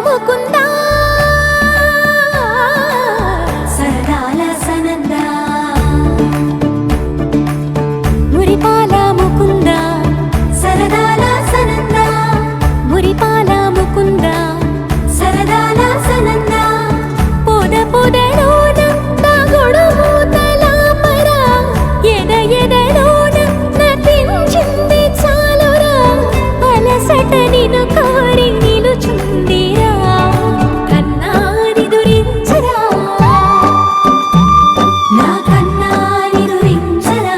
ముకుందా సరదాల సనందా మురిపాల ముకుందా సరదాల సనందా మురిపాల ముకుందా సరదాల సనందా పొద పొదలోన తాగుడు మూతల పర ఎద ఎదలోన నటించింది చాలురా అలసట నిన్ను కోరి నిలుచుందిరా కన్నాని దురించరా నా కన్నాని దురించరా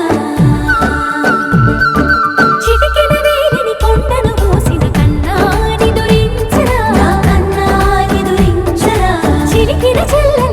చిటికెన వేలిని కొండను మోసిన కన్నాని దురించరా నా కన్నాని దురించరా చిలికిన చెల్ల